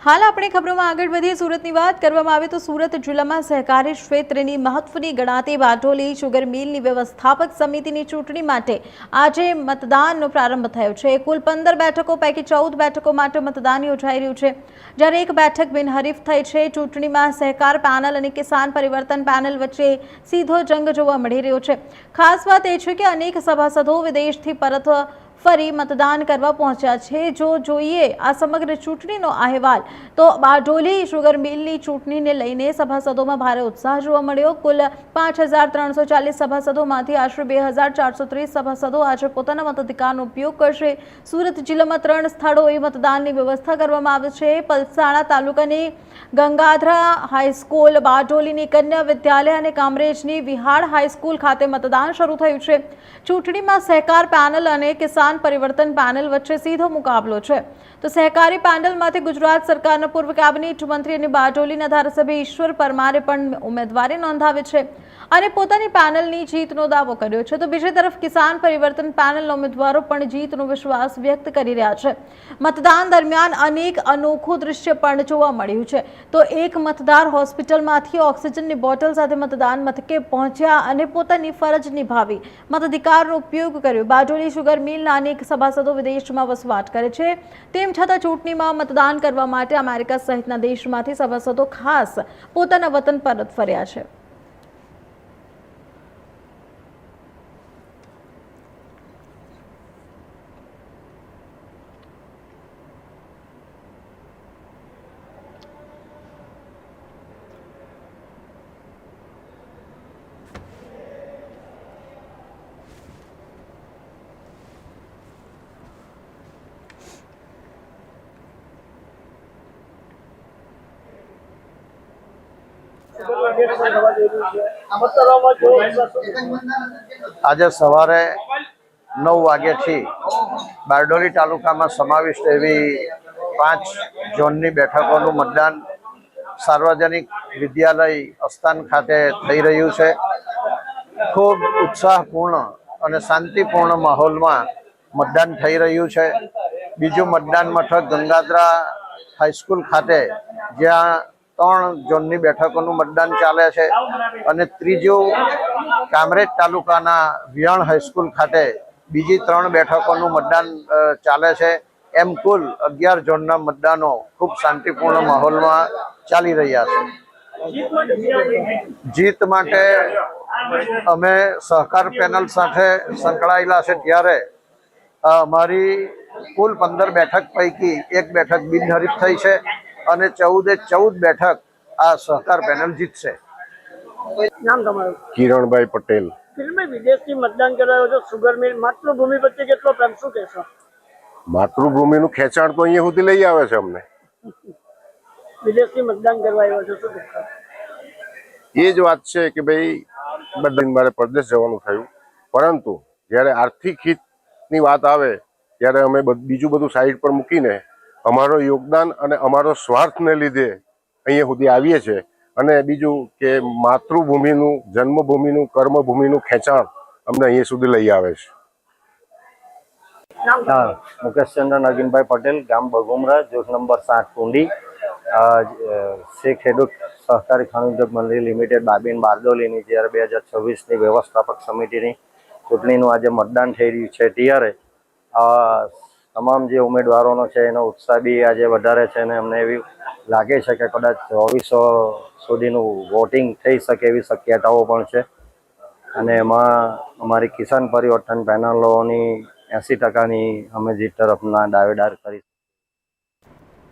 हाल अपने खबरों में आगे बढ़ीए सूरत की बात કરવામાં આવે તો सूरत जिला में सहकारी क्षेत्र की महत्वनी गणाती बारडोली शुगर मिल की व्यवस्थापक समिति की चूंटणी माटे आज मतदान प्रारंभ थयो छे। कुल 15 बैठकों पैकी 14 बैठकों माटे मतदान योजाई रह्युं छे, ज्यारे एक बैठक बिनहरीफ थई छे। चूंटणी में सहकार पैनल और किसान परिवर्तन पैनल वच्चे सीधो जंग जोवा मळी रह्यो छे। खास बात ए छे के अनेक सभासदों विदेशथी परत फरी मतदान करवा पहुंचा छे। जो जोईए आ समग्र चूंटणीनो अहेवाल तो बारडोली शुगर मिलनी चूंटणी ने लईने सभासदों में भारे उत्साह जोवा मळ्यो। कुल 5340 सभासदोमांथी आश्रे 2430 सभासदों आज पोताना मताधिकारनो उपयोग करशे। सूरत जिल्लामां 3 स्थळोए मतदाननी व्यवस्था करवामां आवी छे। पलसाણા तालुकानी गंगाधरा हाईस्कूल, बारडोलीनी कन्या विद्यालय और कामरेजनी विहाड़ हाईस्कूल खाते मतदान शुरू थयुं छे। चूंटणीमां सहकार पैनल और किसान परिवर्तन पैनल वच्चे सीधो मुकाबलो छे। तो सहकारी पैनल मांथी गुजरात सरकारना पूर्व कैबिनेट मंत्री और बारडोलीना धारासभ्य ईश्वर परमारे पण उम्मीदवारी नोंधावी छे અને પોતાની પેનલની જીતનો દાવો કર્યો છે। તો બીજી તરફ કિસાન પરિવર્તન પેનલના ઉમેદવારો પણ જીતનો વિશ્વાસ વ્યક્ત કરી રહ્યા છે। મતદાન દરમિયાન અનેક અનોખું દૃશ્ય પણ જોવા મળ્યું છે। તો એક મતદાર હોસ્પિટલમાંથી ઓક્સિજનની બોટલ સાથે મતદાન મથકે પહોંચ્યા અને પોતાની ફરજ નિભાવી મતાધિકારનો ઉપયોગ કર્યો। બારડોલી શુગર મિલના અનેક સભાસદો વિદેશમાં વસવાટ કરે છે, તેમ છતાં ચૂંટણીમાં મતદાન કરવા માટે અમેરિકા સહિતના દેશમાંથી સભાસદો ખાસ પોતાના વતન પરત ફર્યા છે। आज सवारे 9 वाग्याथी बारडोली तालुका में समाविष्ट एवी 5 जोननी बैठकों मतदान सार्वजनिक विद्यालय अस्थान खाते थई रह्युं छे। खूब उत्साहपूर्ण और शांतिपूर्ण माहौल में मतदान थई रह्युं छे। बीजू मतदान मथक गंगाधरा हाईस्कूल खाते ज्यां 3 जोननी बैठकों मतदान चाले छे અને ત્રીજું કામરેજ તાલુકાના વિહાણ હાઈસ્કૂલ ખાતે બીજી 3 બેઠકોનું मतदान ચાલે છે। એમ કુલ 11 ઝોનના મતદાનો ખૂબ શાંતિપૂર્ણ માહોલમાં ચાલી રહ્યા છે। જીત માટે અમે સહકાર પેનલ સાથે સંકળાયેલા છે, ત્યારે અમારી કુલ 15 બેઠક પૈકી એક બેઠક બિનહરીફ થઈ છે અને 14 બેઠક આ સહકાર પેનલ જીતશે। નામ તમારું? કિરણભાઈ પટેલ। ફિલ્મે વિદેશથી મતદાન કરાયો છો શુગર મિલ, માતૃભૂમિ પ્રત્યે કેટલો પ્રેમ, શું કહેશો? માતૃભૂમિનું ખેંચાણ તો અહીંયા સુધી લઈ આવે છે અમને। વિદેશથી મતદાન કરવા આવ્યો છો, શું કહેશો? એ જ વાત છે કે ભાઈ બધા મારે પરદેશ જવાનું થયું, પરંતુ જ્યારે આર્થિક હિતની વાત આવે ત્યારે અમે બીજું બધું સાઈડ પર મૂકીને અમારો યોગદાન અને અમારો સ્વાર્થને લીધે અહીંયા સુધી આવીએ છીએ। અને બીજું કે માતૃભૂમિનું, જન્મભૂમિનું, કર્મભૂમિનું ખેંચાણ અમને અહીંયા સુધી લઈ આવે છે। हाँ, मुकेश चंद्र नगीनभाई पटेल, गाम बगुमरा, जोग नंबर 7 कुंडी। से खेडूत सहकारी खाण उद्योग मंडળી लिमिटेड बाबीन बारडोलीनी જ્યારે 2026ની વ્યવસ્થાપક સમિતિની ચૂંટણીનું આજે મતદાન થઈ રહ્યું છે, ત્યારે તમામ જે ઉમેદવારોનો છે એનો ઉત્સાહ બી આજે વધારે છે અને અમને એવી લાગે છે કે કદાચ 2400 સુધીનું વોટિંગ થઈ શકે એવી શક્યતાઓ પણ છે। અને એમાં અમારી કિસાન પરિવર્તન પેનલોની 80% અમે જીત તરફના દાવેદાર કરી।